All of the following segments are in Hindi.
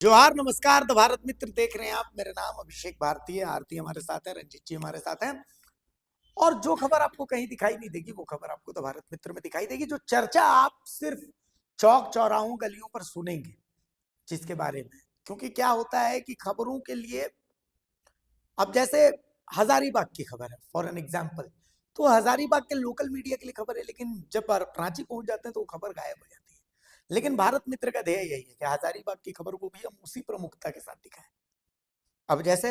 जोहार नमस्कार। द भारत मित्र देख रहे हैं आप। मेरा नाम अभिषेक भारती है। आरती हमारे साथ है, रंजीत जी हमारे साथ हैं। और जो खबर आपको कहीं दिखाई नहीं देगी वो खबर आपको द भारत मित्र में दिखाई देगी। जो चर्चा आप सिर्फ चौक चौराहों गलियों पर सुनेंगे जिसके बारे में, क्योंकि क्या होता है कि खबरों के लिए अब जैसे हजारीबाग की खबर है फॉर एन एग्जाम्पल, तो हजारीबाग के लोकल मीडिया के लिए खबर है, लेकिन जब रांची पहुंच जाते हैं तो वो खबर गायब हो जाती है। लेकिन भारत मित्र का ध्येय यही है कि हजारीबाग की खबर को भी हम उसी प्रमुखता के साथ दिखाएं। अब जैसे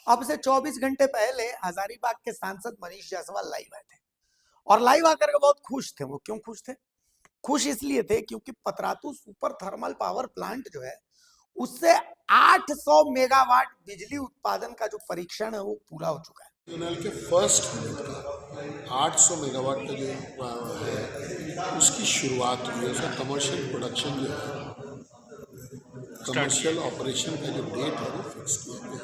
अब से 24 घंटे पहले हजारीबाग के सांसद मनीष जायसवाल लाइव आए थे और लाइव आकर के बहुत खुश थे। वो क्यों खुश थे? खुश इसलिए थे क्योंकि Patratu super thermal power plant जो है उससे 800 मेगावाट बिजली उत्पादन का जो परीक्षण है वो पूरा हो चुका है। यूनल के फर्स्ट यूनिट का 800 मेगावाट का जो है उसकी शुरुआत हुई है। उसका कमर्शियल प्रोडक्शन जो है, कमर्शियल ऑपरेशन का जो डेट है वो फिक्स किया गया।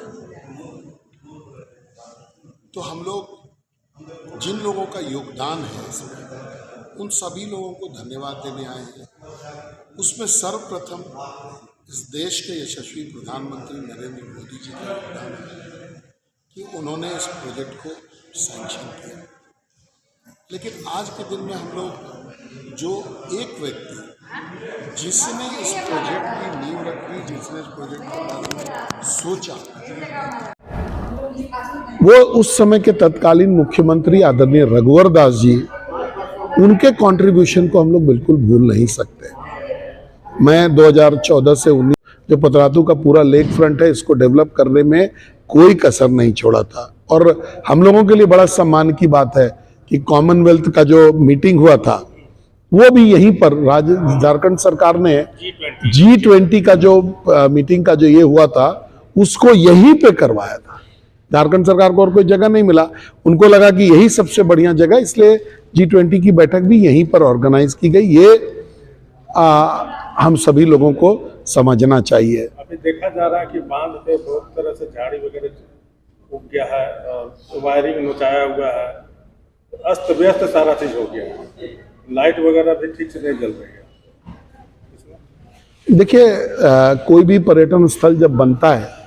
तो हम लोग जिन लोगों का योगदान है इसमें, उन सभी लोगों को धन्यवाद देने आए हैं। उसमें सर्वप्रथम इस देश के यशस्वी प्रधानमंत्री नरेंद्र मोदी जी का योगदान है कि उन्होंने इस प्रोजेक्ट को सैंक्शन किया। लेकिन आज के दिन में हम लोग जो एक व्यक्ति जिसने इस प्रोजेक्ट की नींव रखी, जिसने इस प्रोजेक्ट के बारे में सोचा, वो उस समय के तत्कालीन मुख्यमंत्री आदरणीय रघुवर दास जी, उनके कंट्रीब्यूशन को हम लोग बिल्कुल भूल नहीं सकते। मैं 2014 से 19 जो पतरातू का पूरा लेक फ्रंट है इसको डेवलप करने में कोई कसर नहीं छोड़ा था। और हम लोगों के लिए बड़ा सम्मान की बात है कि कॉमनवेल्थ का जो मीटिंग हुआ था वो भी यहीं पर झारखंड सरकार ने G20 का जो मीटिंग का जो ये हुआ था उसको यहीं पे करवाया था। झारखंड सरकार को और कोई जगह नहीं मिला, उनको लगा कि यही सबसे बढ़िया जगह, इसलिए G20 की बैठक भी यहीं पर ऑर्गेनाइज की गई। ये हम सभी लोगों को समझना चाहिए। अभी देखा जा रहा है कि बांध पे बहुत तरह से झाड़ी वगैरह उग गया है और वायरिंग नचाया हुआ है, अस्त व्यस्त सारा चीज हो गया है, लाइट वगैरह भी ठीक से नहीं जल रही है। देखिए, कोई भी पर्यटन स्थल जब बनता है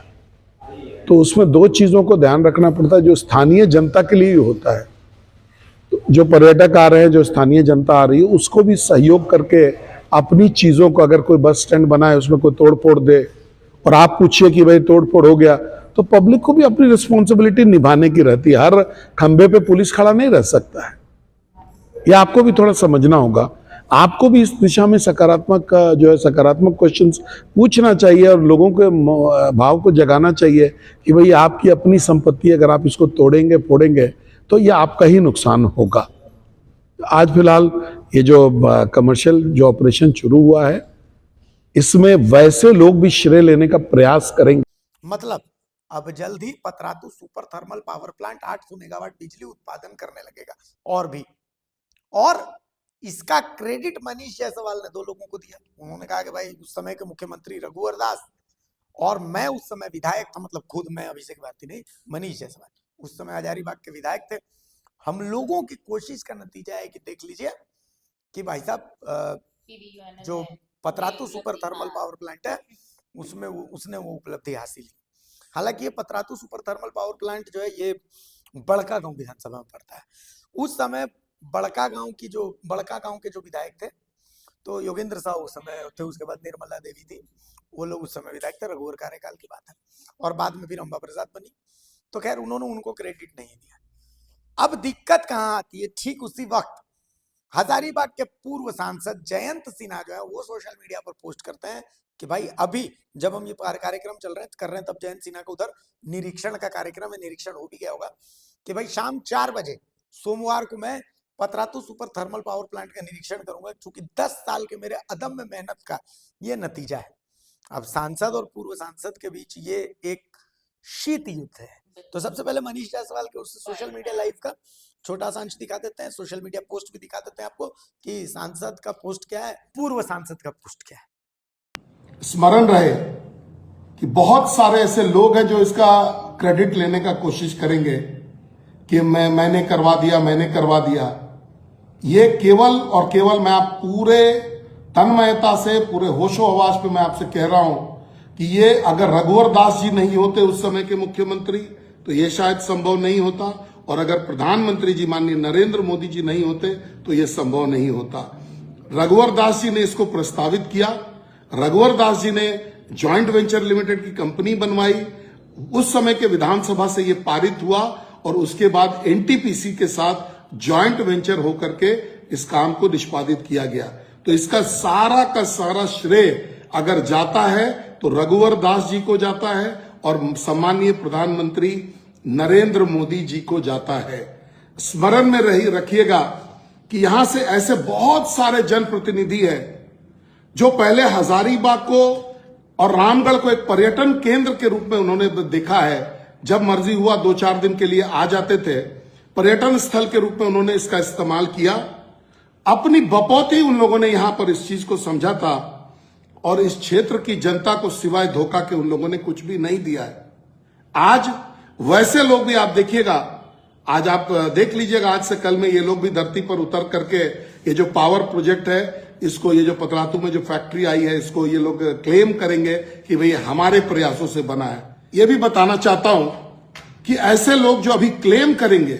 तो उसमें दो चीजों को ध्यान रखना पड़ता है। जो स्थानीय जनता के लिए होता है, तो जो पर्यटक आ रहे हैं, जो स्थानीय जनता आ रही है, उसको भी सहयोग करके अपनी चीजों को, अगर कोई बस स्टैंड बना है उसमें कोई तोड़ फोड़ दे और आप पूछिए कि भाई तोड़ फोड़ हो गया, तो पब्लिक को भी अपनी रिस्पॉन्सिबिलिटी निभाने की रहती है। हर खंबे पे पुलिस खड़ा नहीं रह सकता है, ये आपको भी थोड़ा समझना होगा। आपको भी इस दिशा में सकारात्मक जो है सकारात्मक क्वेश्चंस पूछना चाहिए और लोगों के भाव को जगाना चाहिए कि भाई आपकी अपनी संपत्ति, अगर आप इसको तोड़ेंगे फोड़ेंगे तो ये आपका ही नुकसान होगा। आज फिलहाल ये जो कमर्शियल जो ऑपरेशन शुरू हुआ है इसमें वैसे लोग भी श्रेय लेने का प्रयास करेंगे। मतलब अब जल्द ही Patratu super thermal power plant 800 megawatt बिजली उत्पादन करने लगेगा और भी। और इसका क्रेडिट मनीष जायसवाल ने दो लोगों को दिया। उन्होंने कहा कि भाई उस समय के मुख्यमंत्री रघुवर दास और मैं उस समय विधायक था, मतलब खुद मैं अभिषेक भारती नहीं, मनीष जायसवाल उस समय हजारीबाग के विधायक थे। हम लोगों की कोशिश का नतीजा है कि देख लीजिए कि भाई साहब जो Patratu super thermal power plant है उसमें उसने वो उपलब्धि हासिल की। हालांकि ये Patratu super thermal power plant जो है ये बड़का गांव विधानसभा में पड़ता है। उस समय बड़का गांव के जो विधायक थे तो योगेंद्र साहू उस समय थे, उसके बाद निर्मला देवी थी, वो लोग उस समय विधायक थे। रघुवर कार्यकाल की बात है और बाद में फिर अम्बा प्रसाद बनी, तो खैर उन्होंने उनको क्रेडिट नहीं दिया। अब दिक्कत कहाँ आती है? ठीक उसी वक्त हजारीबाग के पूर्व सांसद जयंत सिन्हा जो है वो सोशल मीडिया पर पोस्ट करते हैं कि भाई अभी जब हम ये कार्यक्रम कर रहे हैं तब जयंत सिन्हा का उधर निरीक्षण का कार्यक्रम है, निरीक्षण हो भी गया होगा, कि भाई शाम 4 बजे सोमवार को मैं Patratu super thermal power plant का निरीक्षण करूंगा, क्योंकि 10 साल के मेरे अदम्य मेहनत का ये नतीजा है। अब सांसद और पूर्व सांसद के बीच ये एक शीत युद्ध है। तो सबसे पहले मनीष जायसवाल के उससे सोशल मीडिया लाइव का छोटा सा अंश दिखा देते हैं, सोशल मीडिया पोस्ट भी दिखा देते हैं आपको कि सांसद का पोस्ट क्या है, पूर्व सांसद का पोस्ट क्या है। स्मरण रहे कि बहुत सारे ऐसे लोग हैं जो इसका क्रेडिट लेने का कोशिश करेंगे कि मैंने करवा दिया। ये केवल और केवल मैं आप पूरे तन्मयता से, पूरे होशो हवास पे मैं आपसे कह रहा हूं कि ये अगर रघुवर दास जी नहीं होते उस समय के मुख्यमंत्री तो ये शायद संभव नहीं होता, और अगर प्रधानमंत्री जी माननीय नरेंद्र मोदी जी नहीं होते तो ये संभव नहीं होता। रघुवर दास जी ने इसको प्रस्तावित किया, रघुवर दास जी ने जॉइंट वेंचर लिमिटेड की कंपनी बनवाई, उस समय के विधानसभा से ये पारित हुआ और उसके बाद एनटीपीसी के साथ जॉइंट वेंचर होकर के इस काम को निष्पादित किया गया। तो इसका सारा का सारा श्रेय अगर जाता है तो रघुवर दास जी को जाता है और सम्मानीय प्रधानमंत्री नरेंद्र मोदी जी को जाता है। स्मरण में रखिएगा कि यहां से ऐसे बहुत सारे जनप्रतिनिधि हैं जो पहले हजारीबाग को और रामगढ़ को एक पर्यटन केंद्र के रूप में उन्होंने देखा है। जब मर्जी हुआ 2-4 दिन के लिए आ जाते थे, पर्यटन स्थल के रूप में उन्होंने इसका इस्तेमाल किया। अपनी बपौती उन लोगों ने यहां पर इस चीज को समझा था और इस क्षेत्र की जनता को सिवाय धोखा के उन लोगों ने कुछ भी नहीं दिया है। आज वैसे लोग भी आप देखिएगा, आज आप देख लीजिएगा, आज से कल में ये लोग भी धरती पर उतर करके ये जो पावर प्रोजेक्ट है इसको, ये जो पतरातू में जो फैक्ट्री आई है इसको ये लोग क्लेम करेंगे कि भाई हमारे प्रयासों से बना है। ये भी बताना चाहता हूं कि ऐसे लोग जो अभी क्लेम करेंगे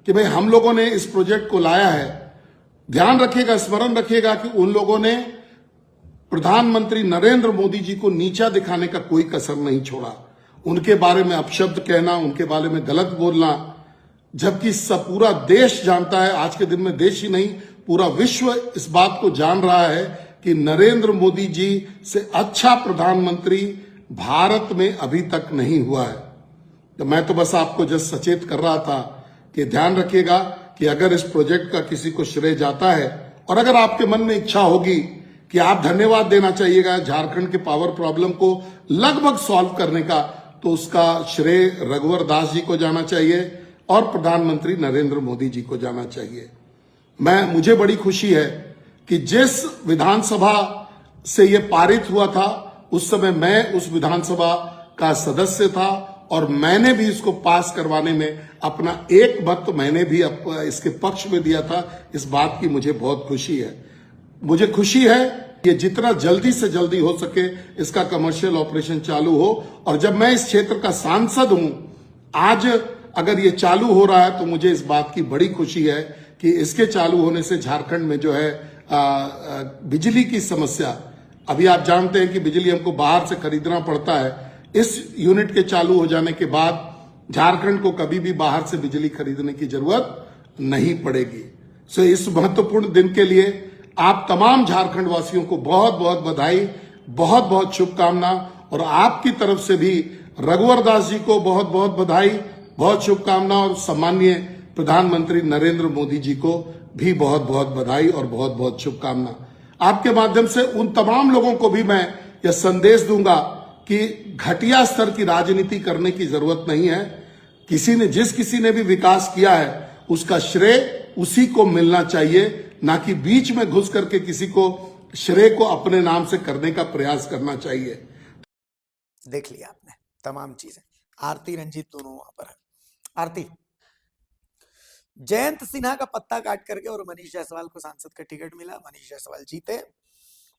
कि भाई हम लोगों ने इस प्रोजेक्ट को लाया है, ध्यान रखिएगा, स्मरण रखिएगा कि उन लोगों ने प्रधानमंत्री नरेंद्र मोदी जी को नीचा दिखाने का कोई कसर नहीं छोड़ा। उनके बारे में अपशब्द कहना, उनके बारे में गलत बोलना, जबकि सब पूरा देश जानता है, आज के दिन में देश ही नहीं पूरा विश्व इस बात को जान रहा है कि नरेंद्र मोदी जी से अच्छा प्रधानमंत्री भारत में अभी तक नहीं हुआ है। तो मैं तो बस आपको जस्ट सचेत कर रहा था कि ध्यान रखिएगा कि अगर इस प्रोजेक्ट का किसी को श्रेय जाता है और अगर आपके मन में इच्छा होगी कि आप धन्यवाद देना चाहिएगा झारखंड के पावर प्रॉब्लम को लगभग सॉल्व करने का, तो उसका श्रेय रघुवर दास जी को जाना चाहिए और प्रधानमंत्री नरेंद्र मोदी जी को जाना चाहिए। मुझे बड़ी खुशी है कि जिस विधानसभा से ये पारित हुआ था उस समय मैं उस विधानसभा का सदस्य था और मैंने भी इसको पास करवाने में अपना एक मत मैंने भी इसके पक्ष में दिया था। इस बात की मुझे बहुत खुशी है। मुझे खुशी है कि जितना जल्दी से जल्दी हो सके इसका कमर्शियल ऑपरेशन चालू हो, और जब मैं इस क्षेत्र का सांसद हूं आज अगर ये चालू हो रहा है तो मुझे इस बात की बड़ी खुशी है कि इसके चालू होने से झारखंड में जो है बिजली की समस्या, अभी आप जानते हैं कि बिजली हमको बाहर से खरीदना पड़ता है, इस यूनिट के चालू हो जाने के बाद झारखंड को कभी भी बाहर से बिजली खरीदने की जरूरत नहीं पड़ेगी। सो इस महत्वपूर्ण दिन के लिए आप तमाम झारखंड वासियों को बहुत बहुत बधाई, बहुत बहुत शुभकामना, और आपकी तरफ से भी रघुवर दास जी को बहुत बहुत बधाई, बहुत शुभकामना, और सम्माननीय प्रधानमंत्री नरेंद्र मोदी जी को भी बहुत बहुत बधाई और बहुत बहुत शुभकामना। आपके माध्यम से उन तमाम लोगों को भी मैं यह संदेश दूंगा कि घटिया स्तर की राजनीति करने की जरूरत नहीं है। जिस किसी ने भी विकास किया है उसका श्रेय उसी को मिलना चाहिए, ना कि बीच में घुस करके किसी को श्रेय को अपने नाम से करने का प्रयास करना चाहिए। देख लिया आपने तमाम चीजें। आरती रंजीत दोनों वहां पर है। आरती, जयंत सिन्हा का पत्ता काट करके और मनीष जायसवाल को सांसद का टिकट मिला, मनीष जायसवाल जीते।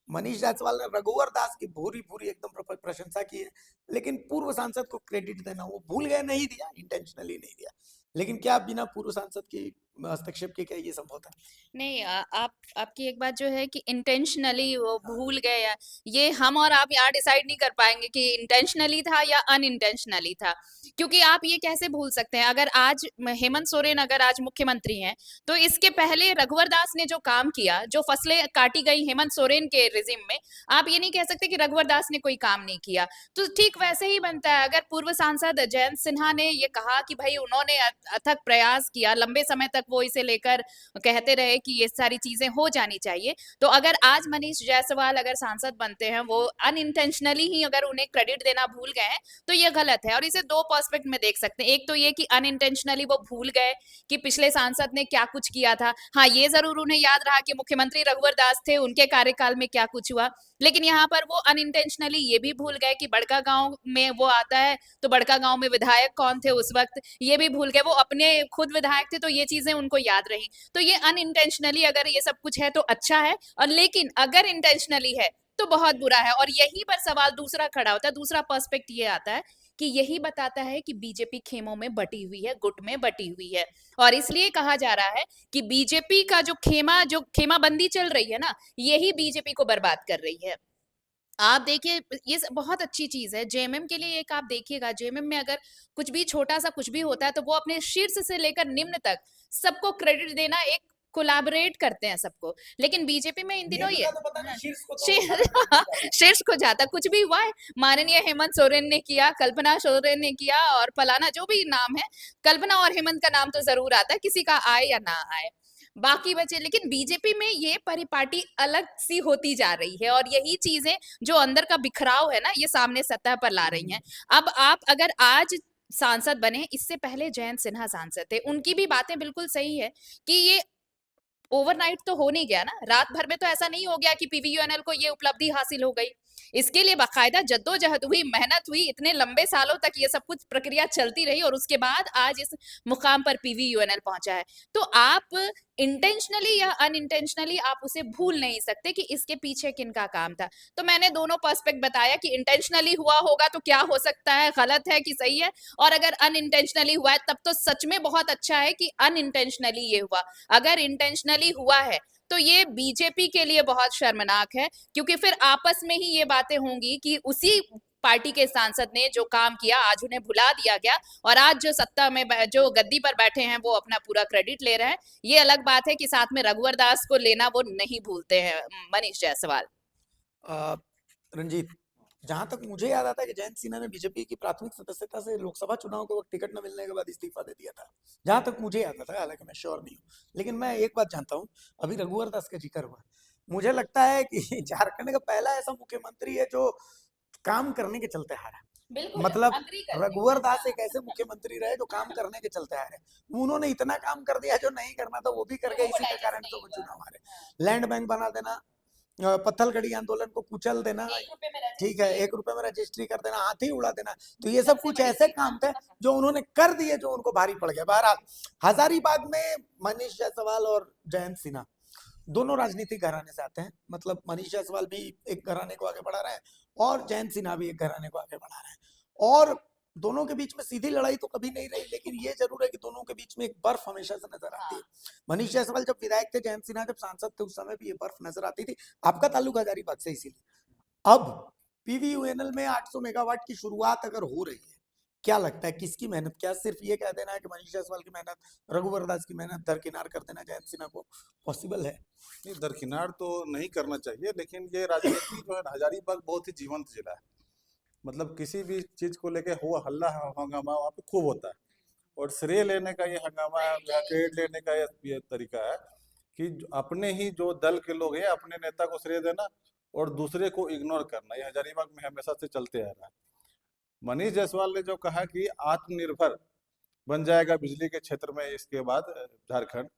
मनीष जायसवाल ने रघुवर दास की भूरी भूरी एकदम प्रशंसा की है, लेकिन पूर्व सांसद को क्रेडिट देना वो भूल गए, नहीं दिया, इंटेंशनली नहीं दिया। लेकिन क्या बिना पूर्व सांसद की हस्तक्षेप के क्या ये संभव था? नहीं, आपकी एक बात जो है कि इंटेंशनली वो भूल गए, या ये हम और आप यहाँ डिसाइड नहीं कर पाएंगे कि इंटेंशनली था या अनइंटेंशनली था, क्योंकि आप ये कैसे भूल सकते हैं? अगर आज हेमंत सोरेन अगर आज मुख्यमंत्री हैं, तो इसके पहले रघुवर दास ने जो काम किया, जो फसलें काटी गई हेमंत सोरेन के रिजिम में, आप ये नहीं कह सकते कि रघुवर दास ने कोई काम नहीं किया। तो ठीक वैसे ही बनता है, अगर पूर्व सांसद जयंत सिन्हा ने ये कहा कि भाई उन्होंने अथक प्रयास किया, लंबे समय तक वो इसे लेकर कहते रहे कि ये सारी चीजें हो जानी चाहिए, तो अगर आज मनीष जायसवाल अगर सांसद बनते हैं, वो अनइंटेंशनली ही अगर उन्हें क्रेडिट देना भूल गए हैं, तो ये गलत है। और इसे दो पर्सपेक्ट में देख सकते हैं। एक तो ये कि अनइंटेंशनली वो भूल गए कि पिछले सांसद ने क्या कुछ किया था। हाँ, ये जरूर उन्हें याद रहा कि मुख्यमंत्री रघुवर दास थे, उनके कार्यकाल में क्या कुछ हुआ, लेकिन यहाँ पर वो अनइंटेंशनली ये भी भूल गए कि बड़का गांव में वो आता है, तो बड़का गांव में विधायक कौन थे उस वक्त, ये भी भूल गए। वो अपने खुद विधायक थे, तो ये चीजें उनको याद रही। तो ये अनइंटेंशनली अगर ये सब कुछ है तो अच्छा है, और लेकिन अगर इंटेंशनली है तो बहुत बुरा है। और यहीं पर सवाल दूसरा खड़ा होता है, दूसरा पर्सपेक्ट ये आता है कि यही बताता है कि बीजेपी खेमों में बटी हुई है, गुट में बटी हुई है। और इसलिए कहा जा रहा है कि बीजेपी का जो खेमाबंदी चल रही है ना, यही बीजेपी को बर्बाद कर रही है। आप देखिए, ये बहुत अच्छी चीज है जेएमएम के लिए। एक आप देखिएगा, जेएमएम में अगर कुछ भी छोटा सा कुछ भी होता है तो वो अपने शीर्ष से लेकर निम्न तक सबको क्रेडिट देना, एक कोलैबोरेट करते हैं सबको। लेकिन बीजेपी में इन दिनों ये तो पता नहीं शीर्ष को तो शीर्ष को जाता कुछ भी हुआ है, माननीय हेमंत सोरेन ने किया, कल्पना सोरेन ने किया, और फलाना जो भी नाम है, कल्पना और हेमंत का नाम तो जरूर आता है, किसी का आए या ना आए, बाकी बचे। लेकिन बीजेपी में ये परिपाटी अलग सी होती जा रही है, और यही चीजें जो अंदर का बिखराव है ना, ये सामने सतह पर ला रही हैं। अब आप अगर आज सांसद बने, इससे पहले जयंत सिन्हा सांसद थे, उनकी भी बातें बिल्कुल सही है कि ये ओवरनाइट तो हो नहीं गया ना, रात भर में तो ऐसा नहीं हो गया कि पीवीयूएनएल को ये उपलब्धि हासिल हो गई। इसके लिए बाकायदा जद्दोजहद हुई, मेहनत हुई, इतने लंबे सालों तक ये सब कुछ प्रक्रिया चलती रही, और उसके बाद आज इस मुकाम पर पीवीयूएनएल पहुंचा है। तो आप इंटेंशनली या अनइंटेंशनली आप उसे भूल नहीं सकते कि इसके पीछे किनका काम था। तो मैंने दोनों पर्सपेक्ट बताया कि इंटेंशनली हुआ होगा तो क्या हो सकता है, गलत है कि सही है, और अगर अनइंटेंशनली हुआ है तब तो सच में बहुत अच्छा है कि अनइंटेंशनली ये हुआ। अगर इंटेंशनली हुआ है तो ये बीजेपी के लिए बहुत शर्मनाक है, क्योंकि फिर आपस में ही ये बातें होंगी कि उसी पार्टी के सांसद ने जो काम किया आज उन्हें भुला दिया गया, और आज जो सत्ता में जो गद्दी पर बैठे हैं वो अपना पूरा क्रेडिट ले रहे हैं। ये अलग बात है कि साथ में रघुवर दास को लेना वो नहीं भूलते हैं, मनीष जायसवाल। रंजीत, जहां तक मुझे याद आता है कि जयंत सिन्हा ने बीजेपी की प्राथमिक सदस्यता से लोकसभा चुनाव के वक्त टिकट न मिलने के बाद इस्तीफा दे दिया था, जहां तक मुझे याद आता है, हालांकि मैं श्योर नहीं हूँ। लेकिन मैं एक बात जानता हूँ, अभी रघुवर दास का जिक्र हुआ, मुझे लगता है कि झारखंड का पहला ऐसा मुख्यमंत्री है जो काम करने के चलते हारा। बिल्कुल मतलब agree करते हैं। रघुवर दास एक ऐसे मुख्यमंत्री रहे जो काम करने के चलते आ रहे। उन्होंने इतना काम कर दिया जो नहीं करना था वो भी कर गए, इसी के कारण से वो चुनाव हारे। लैंड बैंक बना देना, पत्थलगड़ी आंदोलन को कुचल देना, ठीक है, 1 रुपए में रजिस्ट्री कर देना, हाथी उड़ा देना, तो ये सब कुछ ऐसे काम थे जो उन्होंने कर दिए जो उनको भारी पड़ गया। बहरहाल हजारीबाग में मनीष जायसवाल और जयंत सिन्हा दोनों राजनीतिक घराने से आते हैं। मतलब मनीष जायसवाल भी एक घराने को आगे बढ़ा रहे हैं और जयंत सिन्हा भी एक घराने को आगे बढ़ा रहे हैं, और दोनों के बीच में सीधी लड़ाई तो कभी नहीं रही, लेकिन ये जरूर है कि दोनों के बीच में एक बर्फ हमेशा से नजर आती है। मनीष जायसवाल जब विधायक थे, जयंत सिन्हा जब सांसद थे, उस समय भी ये बर्फ नजर आती थी। आपका ताल्लुक हजारीबाग से, इसीलिए अब पीवीयूएनएल में 800 मेगावाट की शुरुआत अगर हो रही है, क्या लगता है किसकी मेहनत? क्या सिर्फ ये कह देना है कि मनीष जायसवाल की मेहनत, रघुवर दास की मेहनत दरकिनार कर देना जयंत सिन्हा को पॉसिबल है? नहीं, दरकिनार तो नहीं करना चाहिए, लेकिन ये राजनीति जो है हजारीबाग बहुत ही जीवंत जिला है। मतलब किसी भी चीज को लेके हो हल्ला हंगामा वहाँ पे खूब होता है, और श्रेय लेने का ये हंगामा या क्रेडिट लेने का ये तरीका है कि अपने ही जो दल के लोग हैं अपने नेता को श्रेय देना और दूसरे को इग्नोर करना, ये हजारीबाग में हमेशा से चलते आ रहा है। मनीष जायसवाल ने जो कहा कि आत्मनिर्भर बन जाएगा बिजली के क्षेत्र में इसके बाद झारखंड,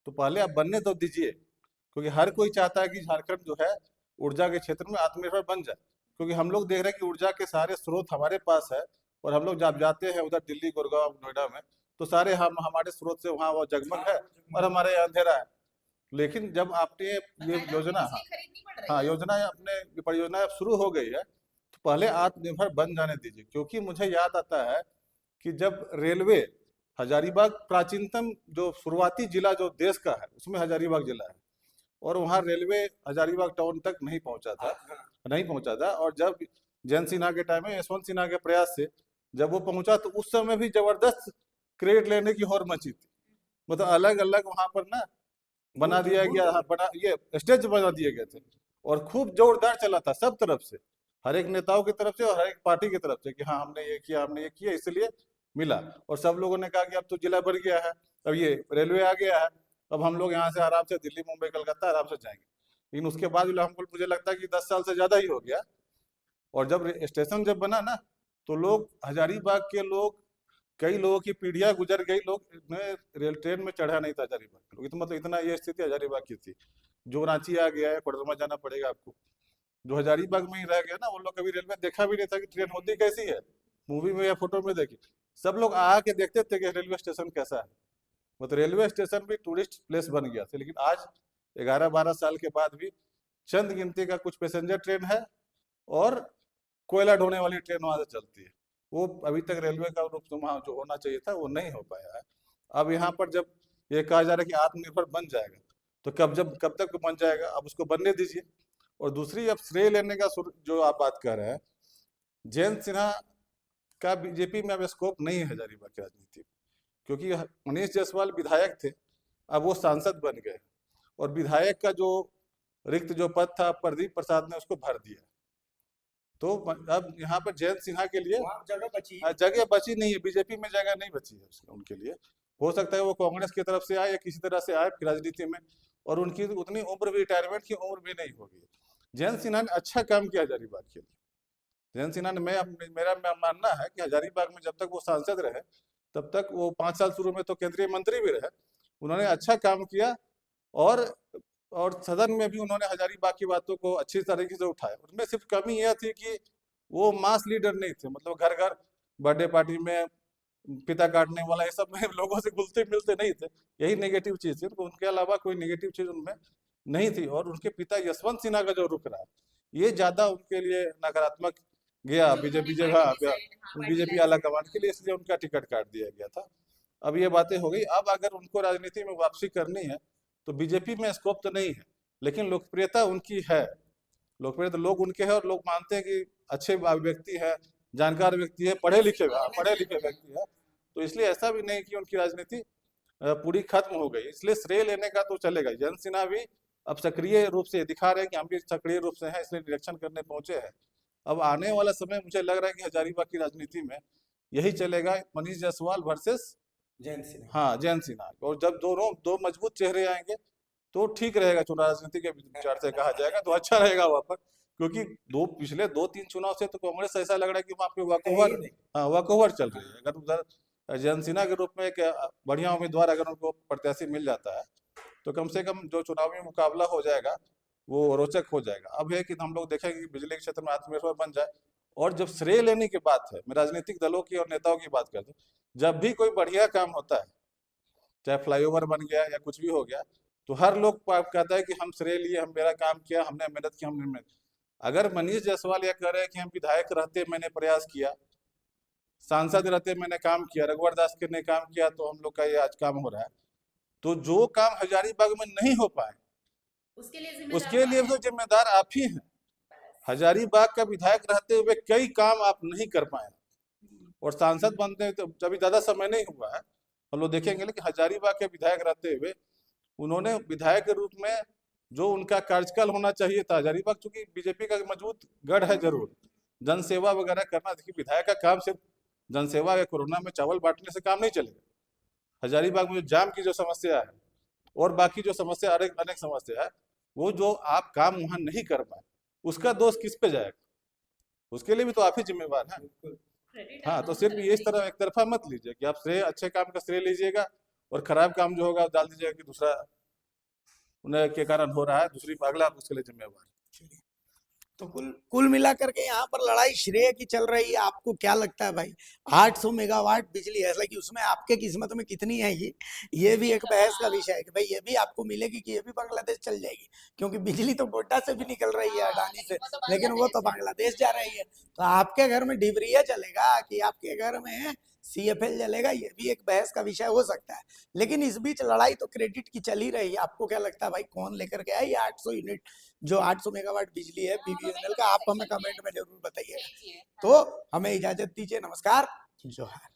तो पहले आप बनने तो दीजिए, क्योंकि हर कोई चाहता है कि झारखंड जो है ऊर्जा के क्षेत्र में आत्मनिर्भर बन जाए। क्योंकि हम लोग देख रहे हैं कि ऊर्जा के सारे स्रोत हमारे पास है, और हम लोग जब जाते हैं उधर दिल्ली, गुड़गांव, नोएडा में, तो सारे हमारे स्रोत से वहाँ वो जगमग है और हमारे यहाँ अंधेरा है। लेकिन जब आपने ये योजना योजना अपने परियोजना शुरू हो गई है, तो पहले आत्मनिर्भर बन जाने दीजिए। क्योंकि मुझे याद आता है कि जब रेलवे, हजारीबाग प्राचीनतम जो शुरुआती जिला जो देश का है उसमें हजारीबाग जिला है, और वहाँ रेलवे हजारीबाग टाउन तक नहीं पहुँचा था। और जब जयंत सिन्हा के टाइम में, यशवंत सिन्हा के प्रयास से जब वो पहुंचा, तो उस समय भी जबरदस्त क्रेडिट लेने की होड़ मची थी। मतलब अलग अलग वहां पर ना बना दिया गया, ये स्टेज बना दिए गए थे, और खूब जोरदार चला था सब तरफ से, हर एक नेताओं की तरफ से और हर एक पार्टी की तरफ से कि हाँ हमने ये किया इसलिए मिला। और सब लोगों ने कहा कि अब तो जिला बढ़ गया है, अब ये रेलवे आ गया है, अब हम लोग यहाँ से आराम से दिल्ली, मुंबई, कलकत्ता आराम से जाएंगे। लेकिन उसके बाद हमको, मुझे लगता है कि 10 साल से ज्यादा ही हो गया। और जब स्टेशन जब बना ना, तो लोग, हजारीबाग के लोग, कई लोगों की पीढ़ियां गुजर गई, लोग रेल ट्रेन में चढ़ा नहीं था हजारीबाग के लोग। तो मतलब इतना ये स्थिति हजारीबाग की थी। जो रांची आ गया है, कोडरमा जाना पड़ेगा आपको, जो हजारीबाग में ही रह गया ना, वो लोग कभी रेलवे देखा भी नहीं था कि ट्रेन होती कैसी है, मूवी में या फोटो में देखी। सब लोग आके देखते थे कि रेलवे स्टेशन कैसा है। मतलब रेलवे स्टेशन भी टूरिस्ट प्लेस बन गया था। लेकिन आज 11-12 साल के बाद भी चंद गिनती का कुछ पैसेंजर ट्रेन है और कोयला ढोने वाली ट्रेन वहां से चलती है। वो अभी तक रेलवे का रूप वहाँ जो होना चाहिए था वो नहीं हो पाया है। अब यहाँ पर जब ये कहा जा रहा है कि आत्मनिर्भर बन जाएगा, तो कब तक बन जाएगा, अब उसको बनने दीजिए। और दूसरी, अब श्रेय लेने का जो आप बात कर रहे हैं, जयंत सिन्हा का बीजेपी में अब स्कोप नहीं है हजारीबाग की राजनीति, क्योंकि मनीष जायसवाल विधायक थे, अब वो सांसद बन गए, और विधायक का जो रिक्त जो पद था प्रदीप प्रसाद ने उसको भर दिया। तो अब यहाँ पर जयंत सिन्हा के लिए जगह बची नहीं है, बीजेपी में जगह नहीं बची है उनके लिए। हो सकता है वो कांग्रेस की तरफ से आए या किसी तरह से आए फिर राजनीति में, और उनकी उतनी उम्र भी, रिटायरमेंट की उम्र भी नहीं होगी। जयंत सिन्हा ने अच्छा काम किया हजारीबाग के लिए। जयंत सिन्हा ने मेरा मानना है कि हजारीबाग में जब तक वो सांसद रहे तब तक वो 5 साल शुरू में तो केंद्रीय मंत्री भी रहे, उन्होंने अच्छा काम किया, और सदन में भी उन्होंने हजारीबाग की बातों को अच्छी तरीके से उठाया। उनमें सिर्फ कमी यह थी कि वो मास लीडर नहीं थे, मतलब घर घर बर्थडे पार्टी में पिता काटने वाला, ये सब में लोगों से घुलते मिलते नहीं थे, यही नेगेटिव चीज थी। उनके अलावा कोई नेगेटिव चीज उनमें नहीं थी। और उनके पिता यशवंत सिन्हा का जो रुख रहा, ये ज्यादा उनके लिए नकारात्मक गया बीजेपी आला कमान के लिए, इसलिए उनका टिकट काट दिया गया था। अब ये बातें हो गई। अब अगर उनको राजनीति में वापसी करनी है तो बीजेपी में स्कोप तो नहीं है, लेकिन लोकप्रियता उनकी है। लोकप्रियता लोग उनके हैं, और लोग मानते हैं कि अच्छे व्यक्ति है, जानकार व्यक्ति है, पढ़े लिखे व्यक्ति है, तो इसलिए ऐसा भी नहीं कि उनकी राजनीति पूरी खत्म हो गई। इसलिए श्रेय लेने का तो चलेगा। जयंत सिन्हा भी अब सक्रिय रूप से दिखा रहे हैं कि हम भी सक्रिय रूप से हैं, इसलिए निरीक्षण करने पहुंचे हैं। अब आने वाला समय मुझे लग रहा है कि हजारीबाग की राजनीति में यही चलेगा, मनीष जायसवाल वर्सेस जयंत सिन्हा। हाँ, जयंत सिन्हा। और जब दो मजबूत चेहरे आएंगे तो ठीक रहेगा, चुनाव राजनीति के विचार से कहा जाएगा तो अच्छा रहेगा वहां पर, क्योंकि पिछले 2-3 चुनाव से तो कांग्रेस ऐसा लग रहा है कि वहाँ पे वॉकओवर चल रही है। अगर उधर जयंत सिन्हा के रूप में एक बढ़िया उम्मीदवार अगर उनको प्रत्याशी मिल जाता है तो कम से कम जो चुनावी मुकाबला हो जाएगा वो रोचक हो जाएगा। अब है कि हम लोग देखेंगे कि बिजली के क्षेत्र में आत्मनिर्भर बन जाए। और जब श्रेय लेने की बात है, मैं राजनीतिक दलों की और नेताओं की बात करता हूँ, जब भी कोई बढ़िया काम होता है, चाहे फ्लाईओवर बन गया या कुछ भी हो गया, तो हर लोग कहता है कि हम श्रेय लिए, हम मेरा काम किया, हमने मेहनत की, हमने मेहनत। अगर मनीष जायसवाल यह कह रहे हैं कि हम विधायक रहते मैंने प्रयास किया, सांसद रहते मैंने काम किया, रघुवर दास के ने काम किया, तो हम लोग का ये आज काम हो रहा है, तो जो काम हजारीबाग में नहीं हो पाए उसके लिए तो जिम्मेदार आप ही हैं। हजारीबाग का विधायक रहते हुए कई काम आप नहीं कर पाए, और सांसद बनते हैं तो अभी ज्यादा समय नहीं हुआ है, हम लोग देखेंगे। लेकिन हजारीबाग के विधायक रहते हुए उन्होंने विधायक के रूप में जो उनका कार्यकाल होना चाहिए था, हजारीबाग चूंकि बीजेपी का मजबूत गढ़ है, जरूर जनसेवा वगैरह करना, देखिए विधायक का काम सिर्फ जनसेवा या कोरोना में चावल बांटने से काम नहीं चलेगा। हजारीबाग में जाम की जो समस्या है और बाकी जो समस्या अनेक समस्या है, वो जो आप काम वहां नहीं कर पाए उसका दोष किस पे जाएगा? उसके लिए भी तो आप ही जिम्मेवार हैं। हाँ, तो सिर्फ ये इस तरह एक तरफा मत लीजिए कि आप श्रेय, अच्छे काम का श्रेय लीजिएगा और खराब काम जो होगा डाल दीजिएगा कि दूसरा उन्हें के कारण हो रहा है, दूसरी अगला उसके लिए जिम्मेवार। तो कुल मिलाकर के यहाँ पर लड़ाई श्रेय की चल रही है। आपको क्या लगता है भाई, 800 मेगावाट बिजली है, कि उसमें आपके किस्मत में कितनी है? ये भी एक बहस का विषय है कि भाई ये भी आपको मिलेगी कि ये भी बांग्लादेश चल जाएगी, क्योंकि बिजली तो गोड्डा से भी निकल रही है, अडानी से, लेकिन वो तो बांग्लादेश जा रही है। तो आपके घर में डिबरिया चलेगा कि आपके घर में CFL चलेगा, ये भी एक बहस का विषय हो सकता है। लेकिन इस बीच लड़ाई तो क्रेडिट की चल ही रही है। आपको क्या लगता है भाई, कौन लेकर के आए ये 800 यूनिट, जो 800 मेगावाट बिजली है BVNL का? आप हमें कमेंट में जरूर बताइएगा। तो हमें इजाजत दीजिए, नमस्कार, जोहार।